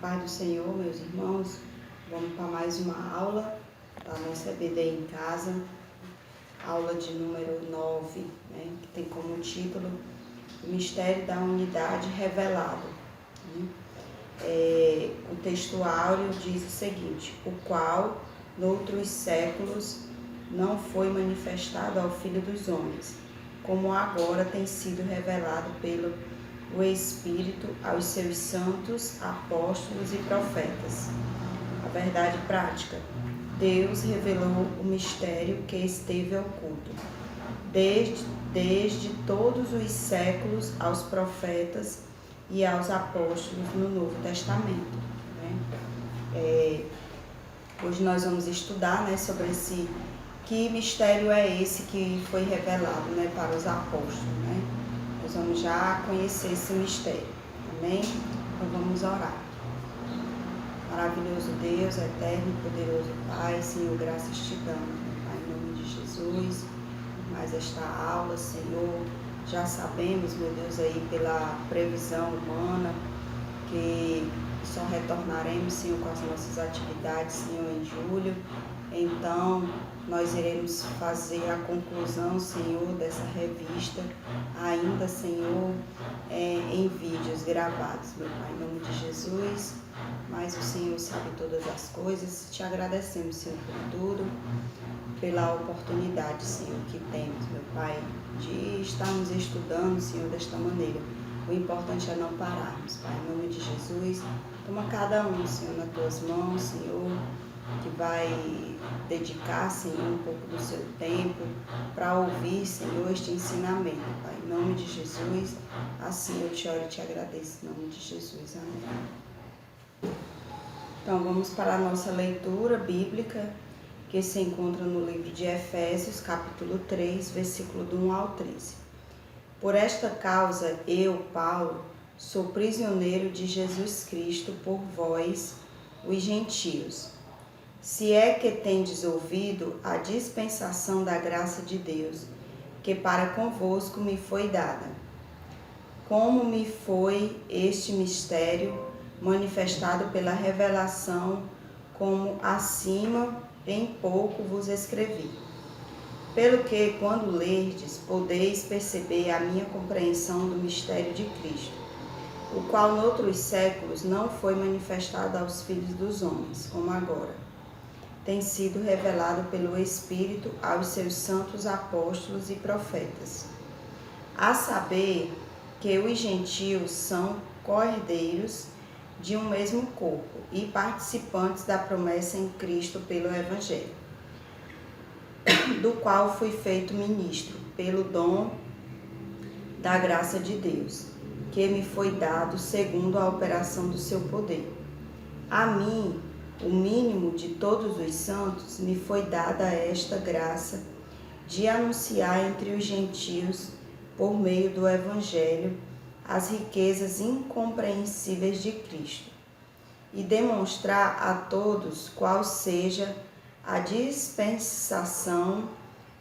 paz do Senhor, meus irmãos. Vamos para mais uma aula da nossa EBD em casa, aula de número 9, né, que tem como título O Mistério da Unidade Revelado. O texto áureo diz o seguinte: o qual, noutros séculos, não foi manifestado ao Filho dos Homens, como agora tem sido revelado pelo o Espírito aos seus santos, apóstolos e profetas. A verdade prática: Deus revelou o mistério que esteve oculto desde todos os séculos aos profetas e aos apóstolos no Novo Testamento. Hoje nós vamos estudar, sobre que mistério é esse que foi revelado, para os apóstolos. Nós vamos já conhecer esse mistério, amém? Então vamos orar. Maravilhoso Deus, eterno e poderoso Pai, Senhor, graças te damos, Pai, em nome de Jesus, mais esta aula, Senhor. Já sabemos, meu Deus, aí pela previsão humana, que só retornaremos, Senhor, com as nossas atividades, Senhor, em julho. Então, nós iremos fazer a conclusão, Senhor, dessa revista, ainda, Senhor, em vídeos gravados, meu Pai, em nome de Jesus. Mas o Senhor sabe todas as coisas. Te agradecemos, Senhor, por tudo, pela oportunidade, Senhor, que temos, meu Pai, de estarmos estudando, Senhor, desta maneira. O importante é não pararmos, Pai, em nome de Jesus. Toma cada um, Senhor, nas tuas mãos, Senhor, que vai dedicar, Senhor, um pouco do seu tempo para ouvir, Senhor, este ensinamento, Pai, em nome de Jesus. Assim eu te oro e te agradeço, em nome de Jesus. Amém. Então, vamos para a nossa leitura bíblica, que se encontra no livro de Efésios, capítulo 3, versículo do 1 ao 13. Por esta causa, eu, Paulo, sou prisioneiro de Jesus Cristo por vós, os gentios. Se é que tendes ouvido a dispensação da graça de Deus, que para convosco me foi dada. Como me foi este mistério manifestado pela revelação, como acima em pouco vos escrevi. Pelo que, quando lerdes, podeis perceber a minha compreensão do mistério de Cristo, o qual noutros séculos não foi manifestado aos filhos dos homens, como agora tem sido revelado pelo Espírito aos seus santos apóstolos e profetas. A saber que os gentios são co-herdeiros de um mesmo corpo e participantes da promessa em Cristo pelo Evangelho, do qual fui feito ministro, pelo dom da graça de Deus, que me foi dado segundo a operação do seu poder. A mim, o mínimo de todos os santos, me foi dada esta graça de anunciar entre os gentios, por meio do Evangelho, as riquezas incompreensíveis de Cristo, e demonstrar a todos qual seja a dispensação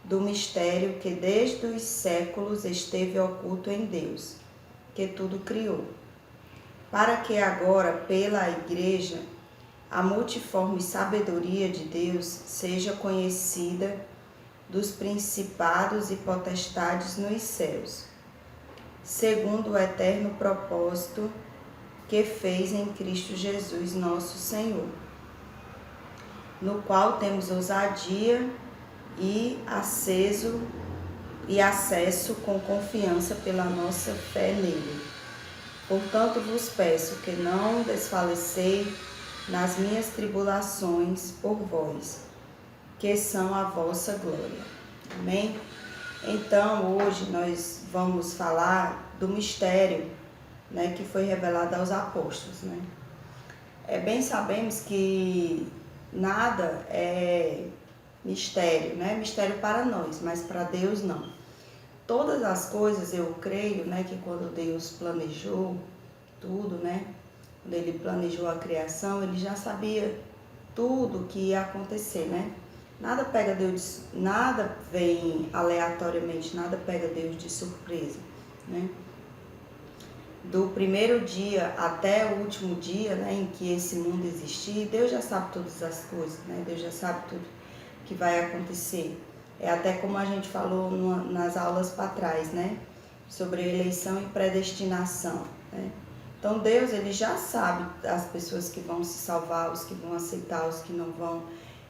do mistério que desde os séculos esteve oculto em Deus, que tudo criou, para que agora, pela Igreja, a multiforme sabedoria de Deus seja conhecida dos principados e potestades nos céus, segundo o eterno propósito que fez em Cristo Jesus nosso Senhor, no qual temos ousadia e acesso com confiança pela nossa fé nele. Portanto, vos peço que não desfalecei nas minhas tribulações por vós, que são a vossa glória. Amém? Então, hoje nós vamos falar do mistério, que foi revelado aos apóstolos. Bem sabemos que nada é mistério, mistério para nós, mas para Deus não. Todas as coisas, eu creio, que quando Deus planejou tudo, quando Ele planejou a criação, Ele já sabia tudo que ia acontecer, Nada pega Deus, nada vem aleatoriamente, nada pega Deus de surpresa, do primeiro dia até o último dia, né, em que esse mundo existir, Deus já sabe todas as coisas, né? Deus já sabe tudo que vai acontecer. É até como a gente falou nas aulas para trás, né, sobre eleição e predestinação, né? Então Deus, ele já sabe as pessoas que vão se salvar, os que vão aceitar, os que não vão.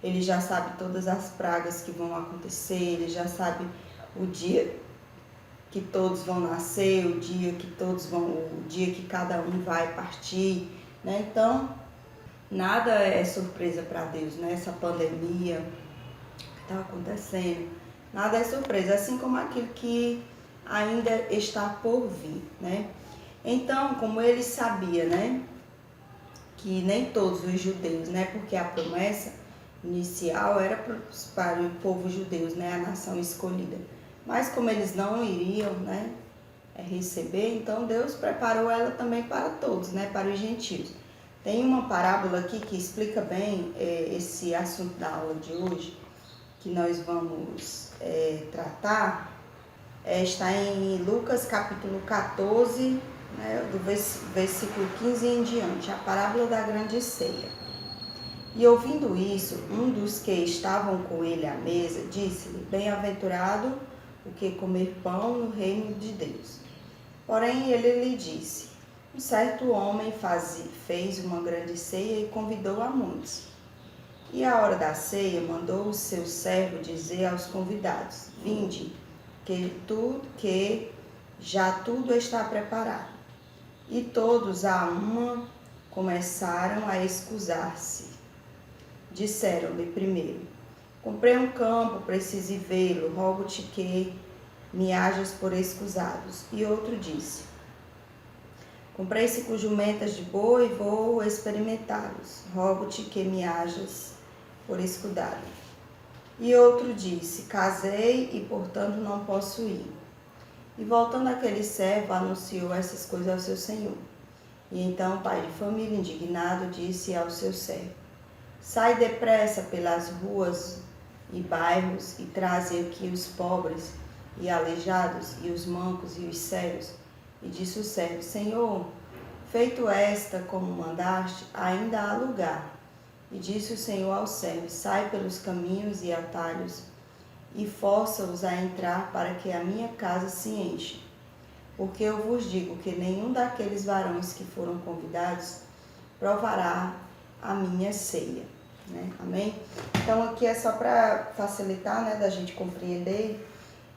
Ele já sabe todas as pragas que vão acontecer, ele já sabe o dia que todos vão nascer, o dia que cada um vai partir, né? Então, nada é surpresa para Deus, né? Essa pandemia que está acontecendo, nada é surpresa, assim como aquilo que ainda está por vir, né? Então, como ele sabia, né, que nem todos os judeus, né, porque a promessa inicial era para o povo judeu, né, a nação escolhida. Mas como eles não iriam, né, receber, então Deus preparou ela também para todos, né, para os gentios. Tem uma parábola aqui que explica bem esse assunto da aula de hoje, que nós vamos tratar. Está em Lucas capítulo 14, né, do versículo 15 em diante, a parábola da grande ceia. E ouvindo isso, um dos que estavam com ele à mesa disse-lhe: Bem-aventurado o que comer pão no reino de Deus. Porém ele lhe disse: Um certo homem fez uma grande ceia e convidou a muitos. E à hora da ceia mandou o seu servo dizer aos convidados: Vinde, que já tudo está preparado. E todos a uma começaram a escusar-se. Disseram-lhe primeiro: Comprei um campo, preciso ir vê-lo, rogo-te que me hajas por escusados. E outro disse: Comprei 5 jumentas de boi e vou experimentá-los, rogo-te que me hajas por escudado. E outro disse: Casei e, portanto, não posso ir. E voltando aquele servo, anunciou essas coisas ao seu senhor. E então o pai de família, indignado, disse ao seu servo: Sai depressa pelas ruas e bairros e traze aqui os pobres e aleijados e os mancos e os cegos. E disse o servo: Senhor, feito esta como mandaste, ainda há lugar. E disse o Senhor ao servo: Sai pelos caminhos e atalhos e força-os a entrar para que a minha casa se encha. Porque eu vos digo que nenhum daqueles varões que foram convidados provará a minha ceia. Né? Amém? Então aqui é só para facilitar, né, da gente compreender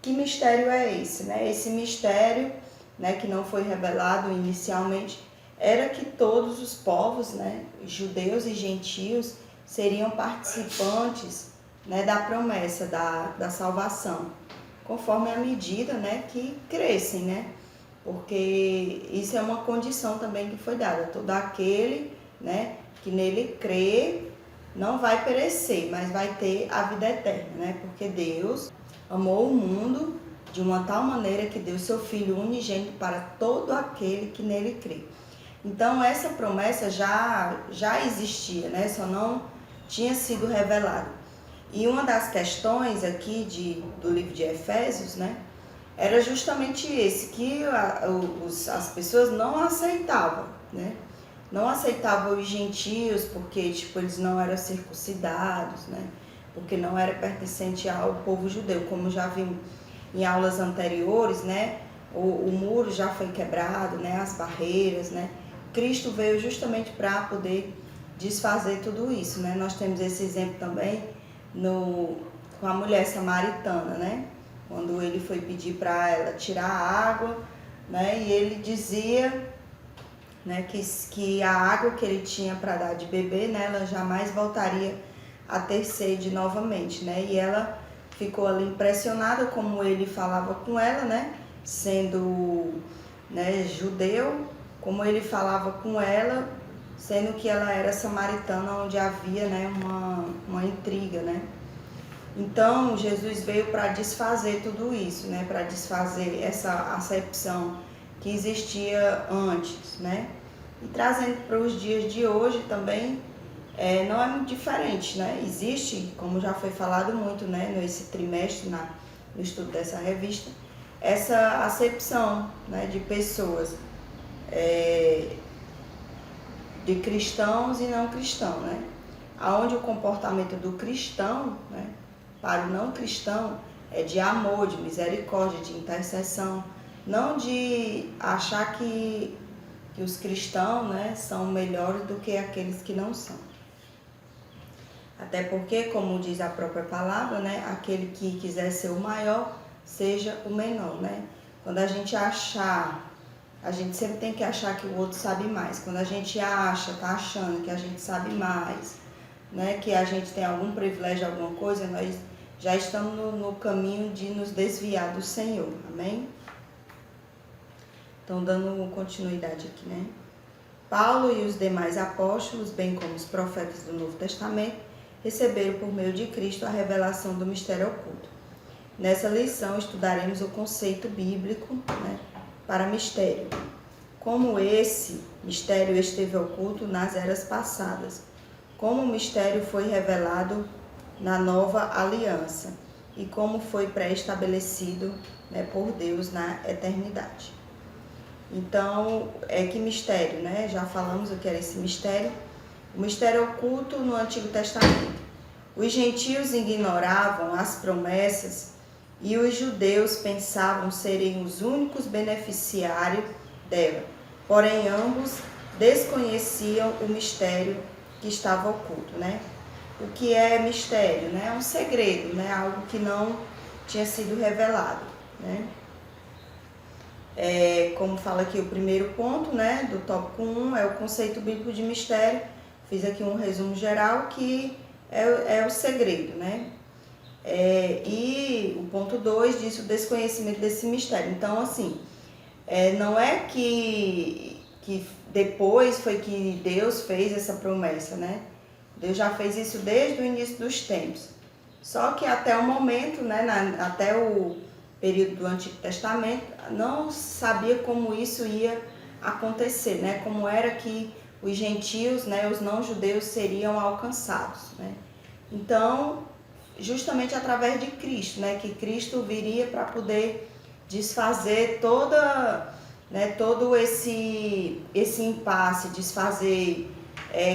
que mistério é esse, né? Esse mistério, né, que não foi revelado inicialmente, era que todos os povos, né, judeus e gentios, seriam participantes, né, da promessa da salvação, conforme a medida, né, que crescem, né? Porque isso é uma condição também que foi dada. Todo aquele, né, que nele crê não vai perecer, mas vai ter a vida eterna, né? Porque Deus amou o mundo de uma tal maneira que deu seu Filho unigênito para todo aquele que nele crê. Então essa promessa já existia, né? Só não tinha sido revelada. E uma das questões aqui do livro de Efésios, né, era justamente esse, que as pessoas não aceitavam, né? Não aceitavam os gentios porque, tipo, eles não eram circuncidados, né? Porque não era pertencente ao povo judeu, como já vimos em aulas anteriores, né? O muro já foi quebrado, né? As barreiras, né? Cristo veio justamente para poder desfazer tudo isso, né? Nós temos esse exemplo também com a mulher samaritana, né? Quando ele foi pedir para ela tirar a água, né? E ele dizia, né, que a água que ele tinha para dar de beber, né, ela jamais voltaria a ter sede novamente, né? E ela ficou ali impressionada como ele falava com ela, né? Sendo, né, judeu, como ele falava com ela, sendo que ela era samaritana, onde havia, né, uma intriga, né? Então, Jesus veio para desfazer tudo isso, né? Para desfazer essa acepção que existia antes, né? E trazendo para os dias de hoje também, não é muito diferente, né? Existe, como já foi falado muito, né, nesse trimestre, no estudo dessa revista, essa acepção, né, de pessoas de cristãos e não cristãos, né? Onde o comportamento do cristão, né, para o não cristão é de amor, de misericórdia, de intercessão, não de achar que os cristãos, né, são melhores do que aqueles que não são. Até porque, como diz a própria palavra, né, aquele que quiser ser o maior, seja o menor, né? Quando a gente sempre tem que achar que o outro sabe mais. Quando a gente tá achando que a gente sabe mais, né, que a gente tem algum privilégio, alguma coisa, nós já estamos no caminho de nos desviar do Senhor, amém? Então, dando continuidade aqui, né? Paulo e os demais apóstolos, bem como os profetas do Novo Testamento, receberam por meio de Cristo a revelação do mistério oculto. Nessa lição, estudaremos o conceito bíblico, né, para mistério. Como esse mistério esteve oculto nas eras passadas, como o mistério foi revelado na nova aliança e como foi pré-estabelecido, né, por Deus na eternidade. Então, que mistério, né? Já falamos o que era esse mistério. O mistério oculto no Antigo Testamento. Os gentios ignoravam as promessas e os judeus pensavam serem os únicos beneficiários dela. Porém, ambos desconheciam o mistério que estava oculto, né? O que é mistério, né? É um segredo, né? Algo que não tinha sido revelado, né? Como fala aqui o primeiro ponto, né, do tópico 1, é o conceito bíblico de mistério. Fiz aqui um resumo geral que é o segredo, né? E o ponto 2 diz o desconhecimento desse mistério. Então, assim, não é que depois foi que Deus fez essa promessa, né? Deus já fez isso desde o início dos tempos. Só que até o momento, né, até o período do Antigo Testamento, não sabia como isso ia acontecer, né? Como era que os gentios, né, os não-judeus seriam alcançados, né? Então, justamente através de Cristo, né, que Cristo viria para poder desfazer todo esse impasse,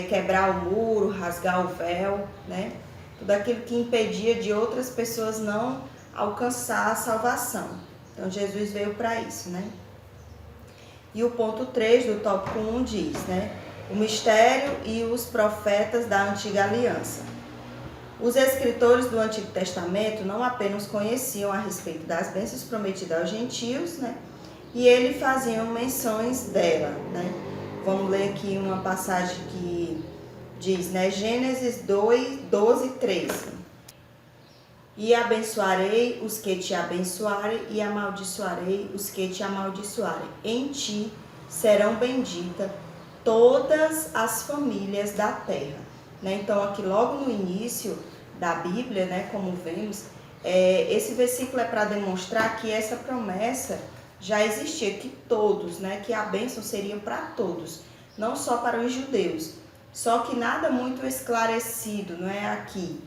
quebrar o muro, rasgar o véu, né? Tudo aquilo que impedia de outras pessoas não alcançar a salvação. Então, Jesus veio para isso, né? E o ponto 3 do tópico 1 diz, né? O mistério e os profetas da antiga aliança. Os escritores do Antigo Testamento não apenas conheciam a respeito das bênçãos prometidas aos gentios, né? E eles faziam menções dela, né? Vamos ler aqui uma passagem que diz, né? Gênesis 12, 13. E abençoarei os que te abençoarem, e amaldiçoarei os que te amaldiçoarem. Em ti serão benditas todas as famílias da terra. Né? Então, aqui logo no início da Bíblia, né, como vemos, esse versículo é para demonstrar que essa promessa já existia, que todos, né, que a bênção seria para todos, não só para os judeus. Só que nada muito esclarecido, não é aqui.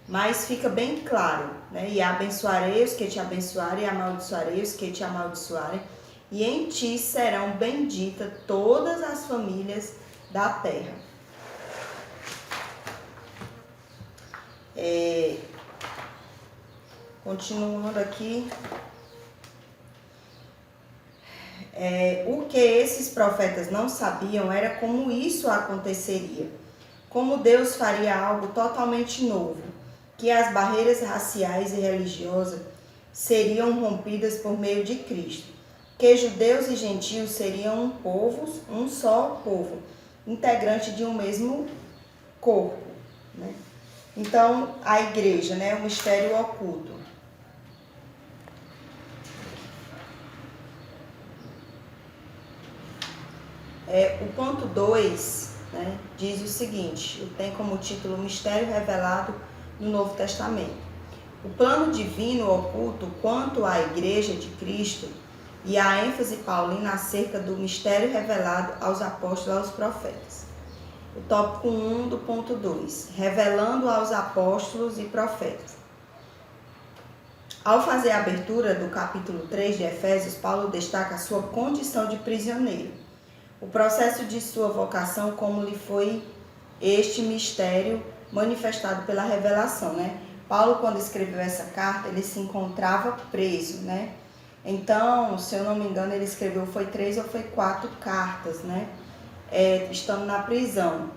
Mas fica bem claro, né? E abençoarei os que te abençoarem, e amaldiçoarei os que te amaldiçoarem, e em ti serão benditas todas as famílias da terra. Continuando aqui, o que esses profetas não sabiam era como isso aconteceria, como Deus faria algo totalmente novo, que as barreiras raciais e religiosas seriam rompidas por meio de Cristo, que judeus e gentios seriam um só povo, integrante de um mesmo corpo, né? Então, a igreja, né, o mistério oculto. O ponto 2, né, diz o seguinte, tem como título Mistério Revelado no Novo Testamento. O plano divino oculto quanto à Igreja de Cristo e a ênfase paulina acerca do mistério revelado aos apóstolos e aos profetas. O tópico 1 do ponto 2, revelando aos apóstolos e profetas. Ao fazer a abertura do capítulo 3 de Efésios, Paulo destaca a sua condição de prisioneiro. o processo de sua vocação, como lhe foi este mistério manifestado pela revelação, né? Paulo, quando escreveu essa carta, ele se encontrava preso, né? Então, se eu não me engano, ele escreveu, foi 3 ou foi 4 cartas, né? Estando na prisão.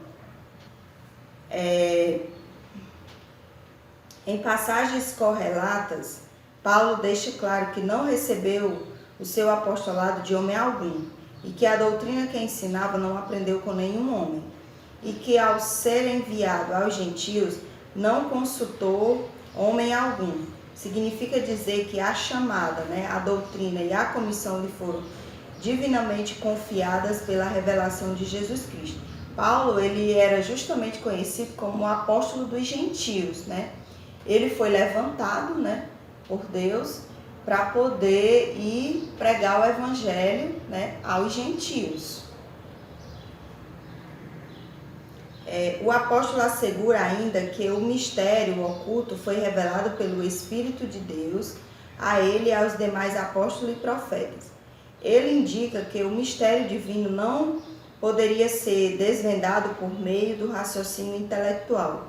Em passagens correlatas, Paulo deixa claro que não recebeu o seu apostolado de homem algum, e que a doutrina que ensinava não aprendeu com nenhum homem, e que ao ser enviado aos gentios não consultou homem algum. Significa dizer que a chamada, né, a doutrina e a comissão lhe foram divinamente confiadas pela revelação de Jesus Cristo. Paulo, ele era justamente conhecido como o apóstolo dos gentios, né? Ele foi levantado, né, por Deus para poder ir pregar o evangelho, né, aos gentios. O apóstolo assegura ainda que o mistério oculto foi revelado pelo Espírito de Deus a ele e aos demais apóstolos e profetas. Ele indica que o mistério divino não poderia ser desvendado por meio do raciocínio intelectual.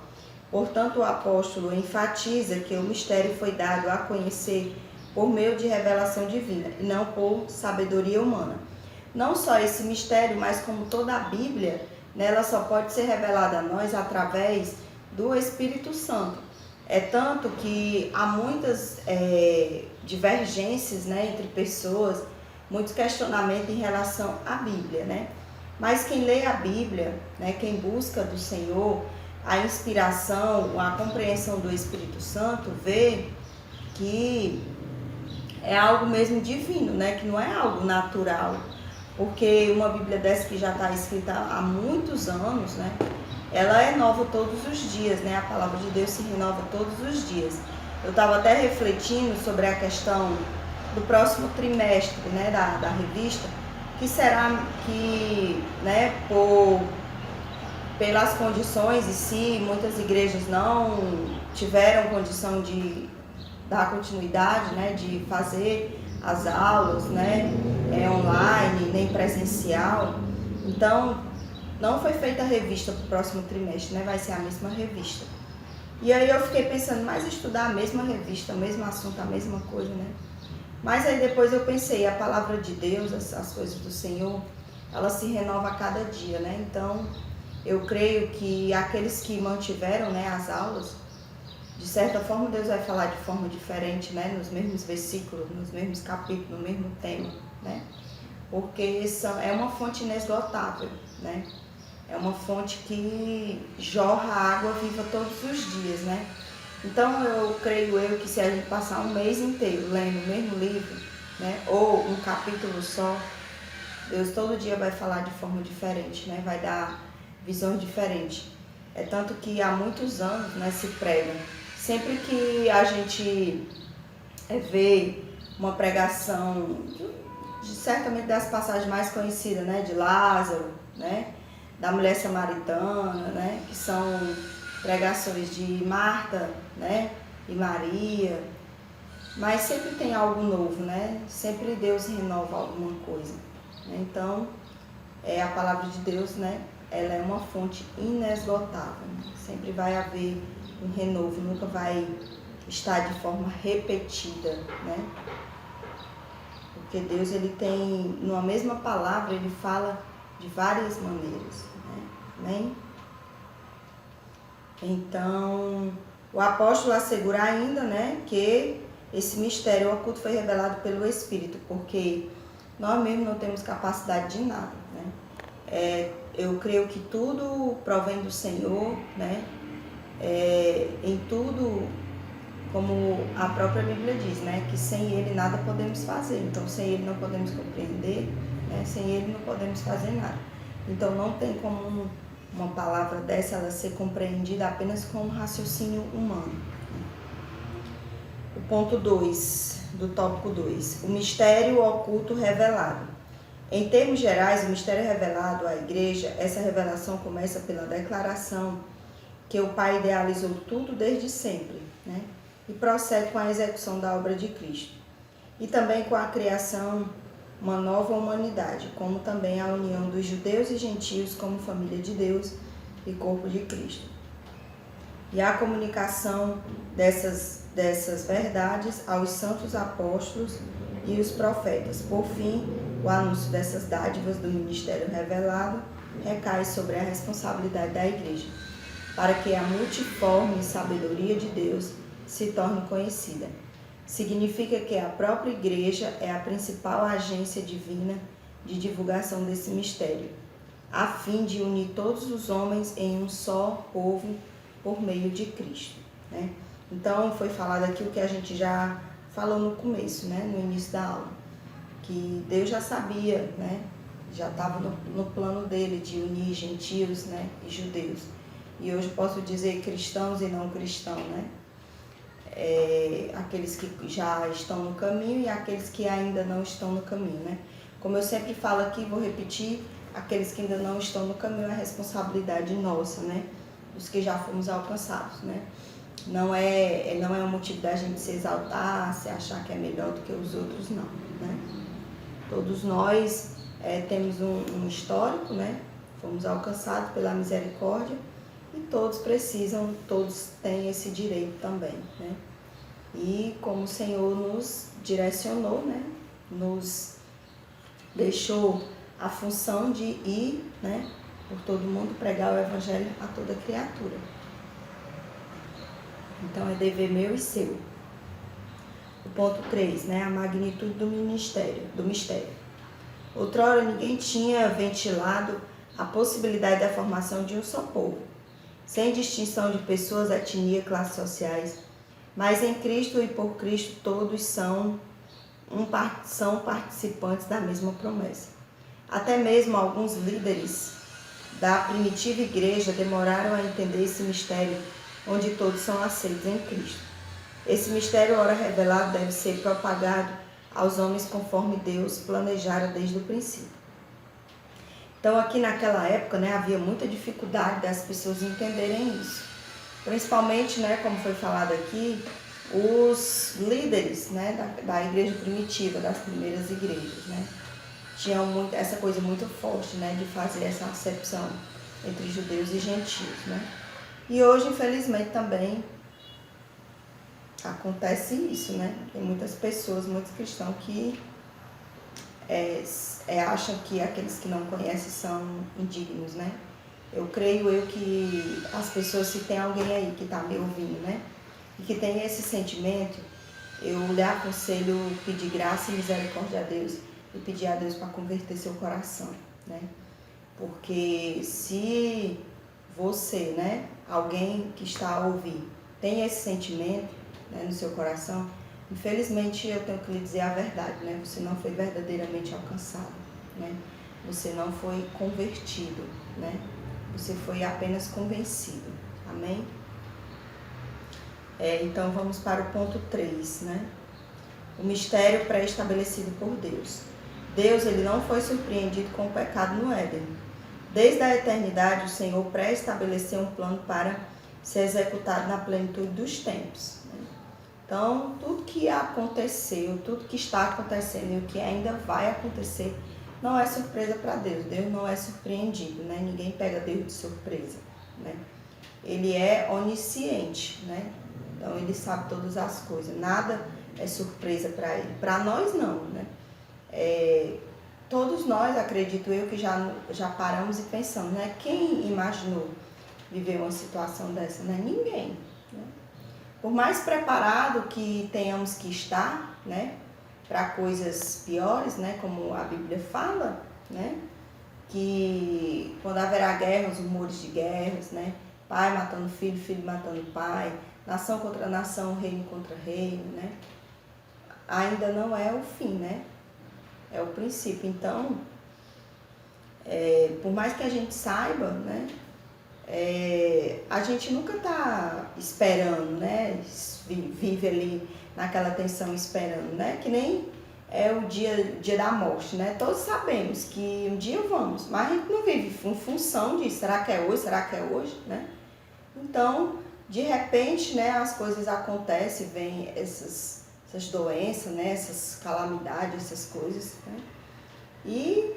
Portanto, o apóstolo enfatiza que o mistério foi dado a conhecer por meio de revelação divina e não por sabedoria humana. Não só esse mistério, mas como toda a Bíblia, ela só pode ser revelada a nós através do Espírito Santo. É tanto que há muitas divergências, né, entre pessoas, muitos questionamentos em relação à Bíblia, né? Mas quem lê a Bíblia, né, quem busca do Senhor a inspiração, a compreensão do Espírito Santo, vê que é algo mesmo divino, né? Que não é algo natural. Porque uma Bíblia dessa que já está escrita há muitos anos, né? Ela é nova todos os dias, né? A palavra de Deus se renova todos os dias. Eu estava até refletindo sobre a questão do próximo trimestre, né? Da revista, que será que, né? Pelas condições, e se muitas igrejas não tiveram condição de dar continuidade, né? De fazer as aulas, né, online, nem presencial. Então, não foi feita a revista para o próximo trimestre, né? Vai ser a mesma revista. E aí eu fiquei pensando, mas estudar a mesma revista, o mesmo assunto, a mesma coisa, né? Mas aí depois eu pensei, a palavra de Deus, as coisas do Senhor, ela se renova a cada dia, né? Então, eu creio que aqueles que mantiveram, né, as aulas, de certa forma, Deus vai falar de forma diferente, né? Nos mesmos versículos, nos mesmos capítulos, no mesmo tema, né? Porque é uma fonte inesgotável, né? É uma fonte que jorra água viva todos os dias, né? Então, eu creio que se a gente passar um mês inteiro lendo o mesmo livro, né? Ou um capítulo só, Deus todo dia vai falar de forma diferente, né? Vai dar visões diferentes. É tanto que há muitos anos, né, se prega. Sempre que a gente vê uma pregação, certamente das passagens mais conhecidas, né, de Lázaro, né, da mulher samaritana, né, que são pregações de Marta, né, e Maria, mas sempre tem algo novo, né, sempre Deus renova alguma coisa, né? Então, a palavra de Deus, né, ela é uma fonte inesgotável, né? Sempre vai haver um renovo, nunca vai estar de forma repetida, né? Porque Deus, ele tem, numa mesma palavra, ele fala de várias maneiras, né? Amém? Então, o apóstolo assegura ainda, né, que esse mistério oculto foi revelado pelo Espírito, porque nós mesmos não temos capacidade de nada, né? Eu creio que tudo provém do Senhor, né? Em tudo, como a própria Bíblia diz, né, que sem Ele nada podemos fazer. Então, sem Ele não podemos compreender, né, sem Ele não podemos fazer nada. Então, não tem como uma palavra dessa ela ser compreendida apenas com um raciocínio humano. O ponto 2, do tópico 2, o mistério oculto revelado. Em termos gerais, o mistério revelado à igreja, essa revelação começa pela declaração que o Pai idealizou tudo desde sempre, né? E procede com a execução da obra de Cristo. E também com a criação uma nova humanidade, como também a união dos judeus e gentios como família de Deus e corpo de Cristo. E a comunicação dessas verdades aos santos apóstolos e os profetas. Por fim, o anúncio dessas dádivas do ministério revelado recai sobre a responsabilidade da igreja, para que a multiforme sabedoria de Deus se torne conhecida. Significa que a própria igreja é a principal agência divina de divulgação desse mistério, a fim de unir todos os homens em um só povo por meio de Cristo, né? Então, foi falado aqui o que a gente já falou no começo, né? No início da aula, que Deus já sabia, né? Já estava no plano dele de unir gentios, né? E judeus. E hoje posso dizer cristãos e não cristãos, né? Aqueles que já estão no caminho e aqueles que ainda não estão no caminho, né? Como eu sempre falo aqui, vou repetir, aqueles que ainda não estão no caminho é responsabilidade nossa, né? Os que já fomos alcançados, né? Não é um motivo da gente se exaltar, se achar que é melhor do que os outros, não, né? Todos nós temos um histórico, né? Fomos alcançados pela misericórdia e todos têm esse direito também, né? E como o Senhor nos direcionou, né? Nos deixou a função de ir, né? Por todo mundo, pregar o evangelho a toda criatura. Então é dever meu e seu. O ponto 3, né? A magnitude do mistério. Outrora ninguém tinha ventilado a possibilidade da formação de um só povo, sem distinção de pessoas, etnia, classes sociais, mas em Cristo e por Cristo todos são participantes da mesma promessa. Até mesmo alguns líderes da primitiva igreja demoraram a entender esse mistério, onde todos são aceitos em Cristo. Esse mistério, ora revelado, deve ser propagado aos homens conforme Deus planejara desde o princípio. Então, aqui naquela época, né, havia muita dificuldade das pessoas entenderem isso. Principalmente, né, como foi falado aqui, os líderes, né, da igreja primitiva, das primeiras igrejas, né, tinham essa coisa muito forte, né, de fazer essa acepção entre judeus e gentios, né. E hoje, infelizmente, também acontece isso, né. Tem muitas pessoas, muitos cristãos que acham que aqueles que não conhecem são indignos, né. Eu creio que as pessoas, se tem alguém aí que está me ouvindo, né, e que tem esse sentimento, eu lhe aconselho pedir graça e misericórdia a Deus e pedir a Deus para converter seu coração, né? Porque se você, né, alguém que está a ouvir, tem esse sentimento, né, no seu coração, infelizmente eu tenho que lhe dizer a verdade, né? Você não foi verdadeiramente alcançado, né? Você não foi convertido, né? Você foi apenas convencido, amém? Então vamos para o ponto 3, né? O mistério pré-estabelecido por Deus. Deus, ele não foi surpreendido com o pecado no Éden. Desde a eternidade, o Senhor pré-estabeleceu um plano para ser executado na plenitude dos tempos, né? Então, tudo que aconteceu, tudo que está acontecendo e o que ainda vai acontecer, não é surpresa para Deus. Deus não é surpreendido, né? Ninguém pega Deus de surpresa, né? Ele é onisciente, né? Então, ele sabe todas as coisas. Nada é surpresa para ele. Para nós, não, né? Todos nós, acredito eu, que já paramos e pensamos, né? Quem imaginou viver uma situação dessa, né? Ninguém, né? Por mais preparado que tenhamos que estar, né? Para coisas piores, né? Como a Bíblia fala, né? Que quando haverá guerras, rumores de guerras, né? Pai matando filho, filho matando pai, nação contra nação, reino contra reino, né? Ainda não é o fim, né? É o princípio. Então, por mais que a gente saiba, né? A gente nunca está esperando, né? Vive ali naquela tensão esperando, né? Que nem é o dia da morte, né? Todos sabemos que um dia vamos, mas a gente não vive em função de será que é hoje, será que é hoje, né? Então, de repente, né, as coisas acontecem, vem essas doenças, né, essas calamidades, essas coisas, né? E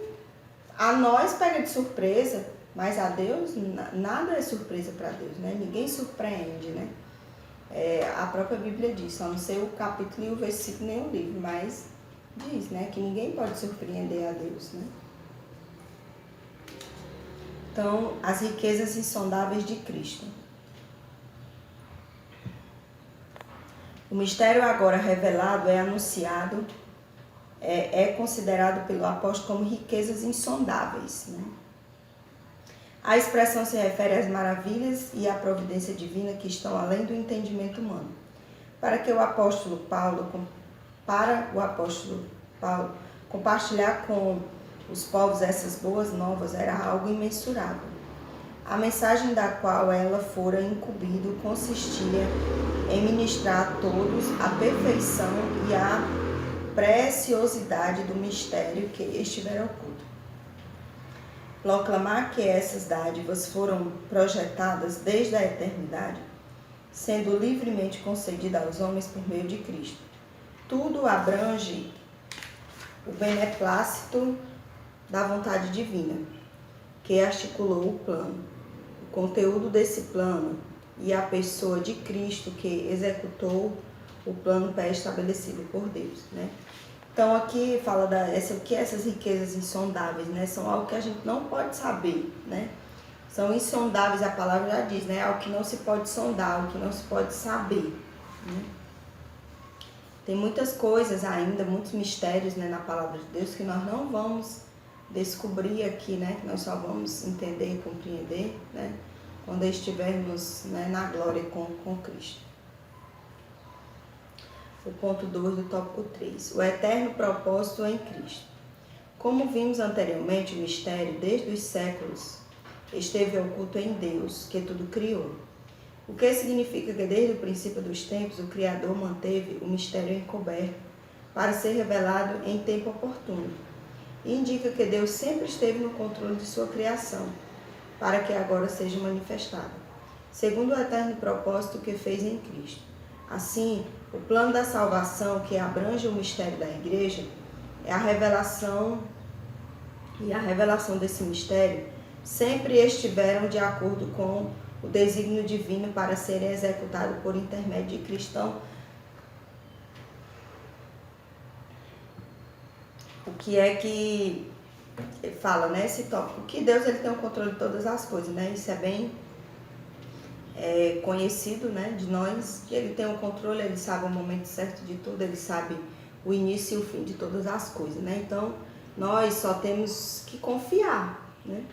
a nós pega de surpresa, mas a Deus, nada é surpresa para Deus, né? Ninguém surpreende, né? A própria Bíblia diz, só não sei o capítulo e o versículo nem o livro, mas diz, né? Que ninguém pode surpreender a Deus, né? Então, as riquezas insondáveis de Cristo. O mistério agora revelado é anunciado, é considerado pelo apóstolo como riquezas insondáveis, né? A expressão se refere às maravilhas e à providência divina que estão além do entendimento humano. Para o apóstolo Paulo compartilhar com os povos essas boas novas era algo imensurável. A mensagem da qual ela fora incumbido consistia em ministrar a todos a perfeição e a preciosidade do mistério que estivera oculto. Proclamar que essas dádivas foram projetadas desde a eternidade, sendo livremente concedidas aos homens por meio de Cristo. Tudo abrange o beneplácito da vontade divina, que articulou o plano, o conteúdo desse plano e a pessoa de Cristo que executou o plano pré-estabelecido por Deus, né? Então aqui fala o que essas riquezas insondáveis, né? São algo que a gente não pode saber, né? São insondáveis, a palavra já diz, né? Algo que não se pode sondar, algo que não se pode saber, né? Tem muitas coisas ainda, muitos mistérios, né, na palavra de Deus que nós não vamos descobrir aqui, né? Que nós só vamos entender e compreender, né? Quando estivermos, né, na glória com Cristo. O ponto 2 do tópico 3. O eterno propósito em Cristo. Como vimos anteriormente, o mistério, desde os séculos, esteve oculto em Deus, que tudo criou. O que significa que desde o princípio dos tempos, o Criador manteve o mistério encoberto para ser revelado em tempo oportuno. E indica que Deus sempre esteve no controle de sua criação, para que agora seja manifestado, segundo o eterno propósito que fez em Cristo. Assim, o plano da salvação, que abrange o mistério da igreja, é a revelação, e a revelação desse mistério sempre estiveram de acordo com o desígnio divino para serem executados por intermédio de Cristo. O que é que fala, né, esse tópico? Que Deus ele tem o controle de todas as coisas, né? Isso é bem conhecido, né, de nós, que ele tem o controle, ele sabe o momento certo de tudo, ele sabe o início e o fim de todas as coisas, né? Então, nós só temos que confiar, né?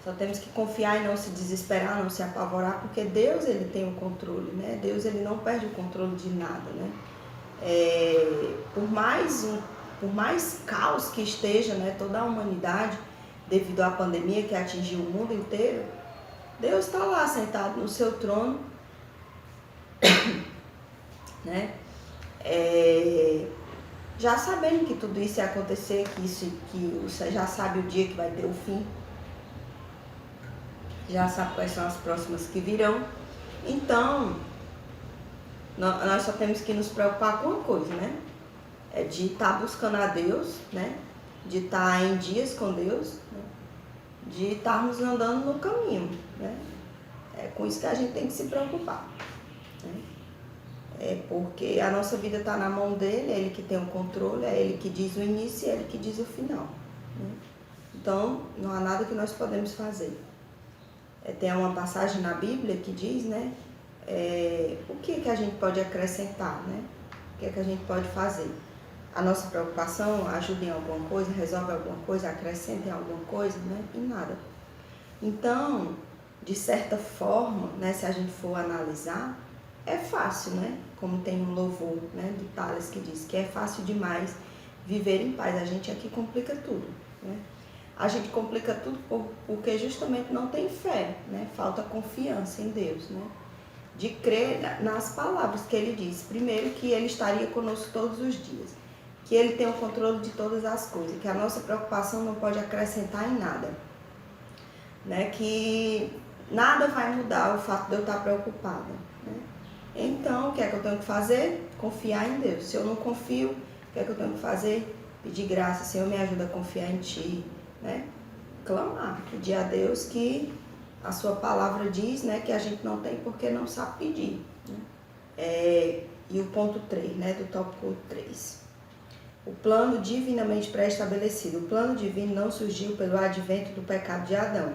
Só temos que confiar e não se desesperar, não se apavorar, porque Deus ele tem o controle, né? Deus ele não perde o controle de nada, né? Por mais caos que esteja, né, toda a humanidade, devido à pandemia que atingiu o mundo inteiro, Deus está lá sentado no seu trono, né? Já sabendo que tudo isso ia acontecer, que você já sabe o dia que vai ter o fim, já sabe quais são as próximas que virão. Então, nós só temos que nos preocupar com uma coisa, né? É de estar buscando a Deus, né? De estar em dias com Deus, né? De estarmos andando no caminho, né? É com isso que a gente tem que se preocupar, né? Porque a nossa vida está na mão dele, é ele que tem o controle, é ele que diz o início e é ele que diz o final, né? Então, não há nada que nós podemos fazer. Tem uma passagem na Bíblia que diz, né? O que a gente pode acrescentar, né? O que é que a gente pode fazer? A nossa preocupação ajuda em alguma coisa, resolve alguma coisa, acrescenta em alguma coisa, né? Em nada. Então, de certa forma, né, se a gente for analisar, é fácil, né? Como tem um louvor, né, do Tales que diz que é fácil demais viver em paz. A gente aqui complica tudo, né? A gente complica tudo porque justamente não tem fé, né? Falta confiança em Deus, né? De crer nas palavras que ele diz. Primeiro, que ele estaria conosco todos os dias, que ele tem o controle de todas as coisas, que a nossa preocupação não pode acrescentar em nada, né? Que nada vai mudar o fato de eu estar preocupada, né? Então, o que é que eu tenho que fazer? Confiar em Deus. Se eu não confio, o que é que eu tenho que fazer? pedir graça, Senhor, me ajuda a confiar em Ti, né? Clamar, pedir a Deus que a Sua palavra diz, né, que a gente não tem porque não sabe pedir, né? E o ponto 3, né, do tópico 3. O plano divinamente pré-estabelecido. O plano divino não surgiu pelo advento do pecado de Adão.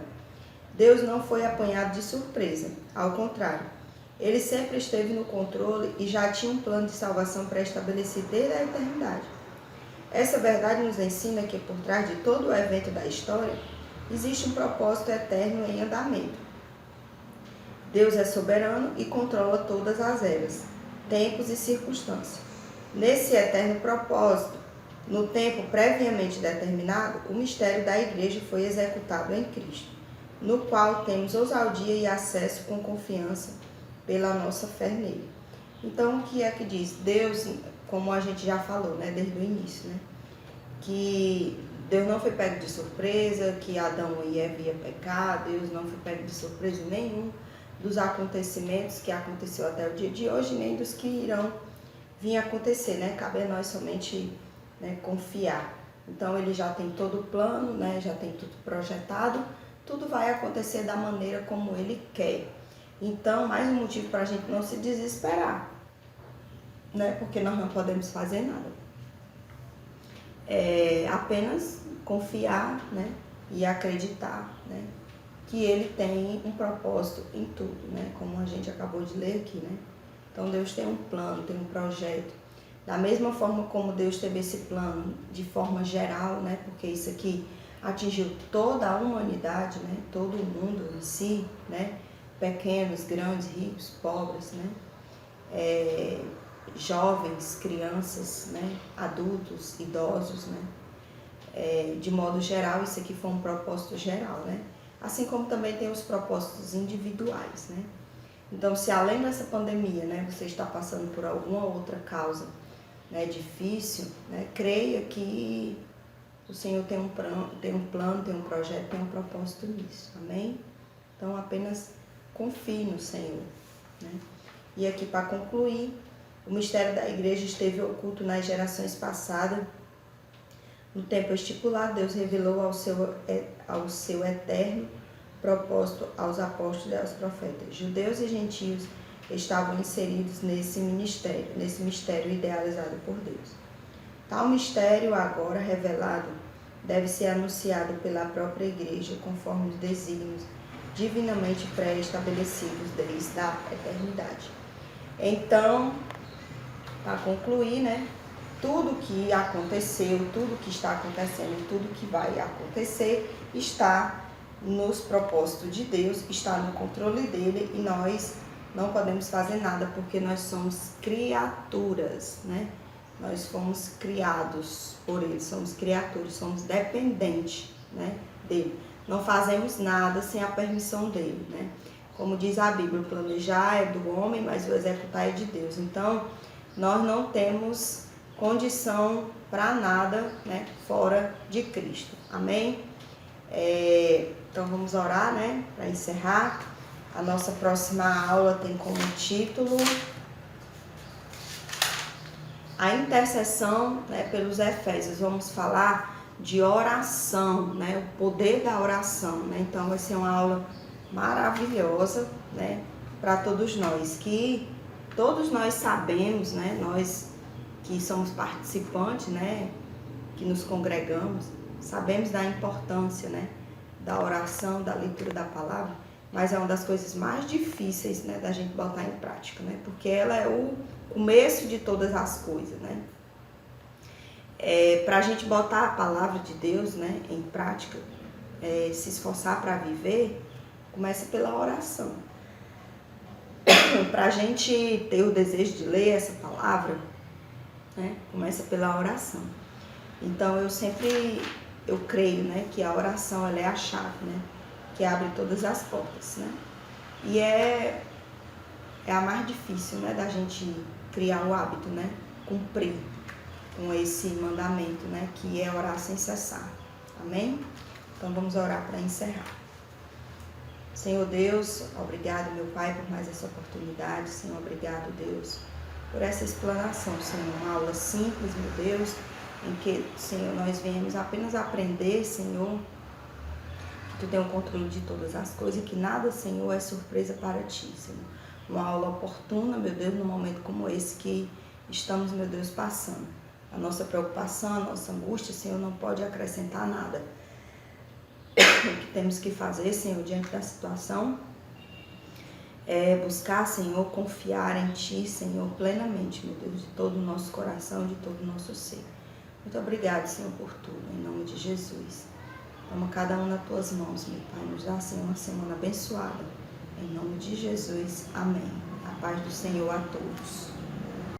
Deus não foi apanhado de surpresa, ao contrário. Ele sempre esteve no controle e já tinha um plano de salvação pré-estabelecido desde a eternidade. Essa verdade nos ensina que por trás de todo o evento da história, existe um propósito eterno em andamento. Deus é soberano e controla todas as eras, tempos e circunstâncias. Nesse eterno propósito, no tempo previamente determinado, o mistério da Igreja foi executado em Cristo, no qual temos ousadia e acesso com confiança pela nossa fé nele. Então, o que é que diz? Deus, como a gente já falou, né, desde o início, né, que Deus não foi pego de surpresa, que Adão e Eva iam pecar, Deus não foi pego de surpresa nenhum dos acontecimentos que aconteceu até o dia de hoje, nem dos que irão vir acontecer, né? Cabe a nós somente, né, confiar. Então, ele já tem todo o plano, né, já tem tudo projetado, tudo vai acontecer da maneira como ele quer. Então, mais um motivo para a gente não se desesperar, né? Porque nós não podemos fazer nada. Apenas confiar, né? E acreditar, né? Que ele tem um propósito em tudo, né? Como a gente acabou de ler aqui, né? Então, Deus tem um plano, tem um projeto. Da mesma forma como Deus teve esse plano de forma geral, né? Porque isso aqui atingiu toda a humanidade, né? Todo o mundo em si, né? Pequenos, grandes, ricos, pobres, né? Jovens, crianças, né? Adultos, idosos, né? De modo geral, isso aqui foi um propósito geral, né? Assim como também tem os propósitos individuais, né? Então, se além dessa pandemia, né, você está passando por alguma outra causa, né, difícil, né, creia que o Senhor tem um plano, tem um projeto, tem um propósito nisso, amém? Então, apenas confie no Senhor, né? E aqui, para concluir, o mistério da igreja esteve oculto nas gerações passadas. No tempo estipulado, Deus revelou ao seu eterno propósito aos apóstolos e aos profetas. Judeus e gentios estavam inseridos nesse mistério idealizado por Deus. Tal mistério, agora revelado, deve ser anunciado pela própria igreja conforme os desígnios divinamente pré-estabelecidos desde a eternidade. Então, para concluir, né, tudo que aconteceu, tudo que está acontecendo e tudo que vai acontecer está nos propósitos de Deus, está no controle dele, e nós não podemos fazer nada porque nós somos criaturas, né? Nós fomos criados por ele, somos criaturas, somos dependentes, né, dele. Não fazemos nada sem a permissão dele, né? Como diz a Bíblia, o planejar é do homem, mas o executar é de Deus. Então, nós não temos condição para nada, né, fora de Cristo. Amém? Então vamos orar, né, para encerrar. A nossa próxima aula tem como título a intercessão, né, pelos Efésios. Vamos falar de oração, né, o poder da oração, né? Então vai ser uma aula maravilhosa, né, para todos nós, que todos nós sabemos, né, nós que somos participantes, né, que nos congregamos, sabemos da importância, né, da oração, da leitura da palavra, mas é uma das coisas mais difíceis, né, da gente botar em prática, né, porque ela é o começo de todas as coisas, né. Para a gente botar a palavra de Deus, né, em prática, se esforçar para viver, começa pela oração. Para a gente ter o desejo de ler essa palavra, né, começa pela oração. Então eu creio, né, que a oração ela é a chave, né, que abre todas as portas, né, e é a mais difícil, né, da gente criar o hábito, né, cumprir com esse mandamento, né, que é orar sem cessar, amém? Então vamos orar para encerrar. Senhor Deus, obrigado, meu Pai, por mais essa oportunidade. Senhor, obrigado, Deus, por essa explanação, Senhor, uma aula simples, meu Deus, em que, Senhor, nós viemos apenas aprender, Senhor, que Tu tem o controle de todas as coisas e que nada, Senhor, é surpresa para Ti, Senhor. Uma aula oportuna, meu Deus, num momento como esse que estamos, meu Deus, passando. A nossa preocupação, a nossa angústia, Senhor, não pode acrescentar nada. O que temos que fazer, Senhor, diante da situação é buscar, Senhor, confiar em Ti, Senhor, plenamente, meu Deus, de todo o nosso coração, de todo o nosso ser. Muito obrigado, Senhor, por tudo, em nome de Jesus. Toma cada um nas Tuas mãos, meu Pai. Nos dá, Senhor, uma semana abençoada. Em nome de Jesus. Amém. A paz do Senhor a todos.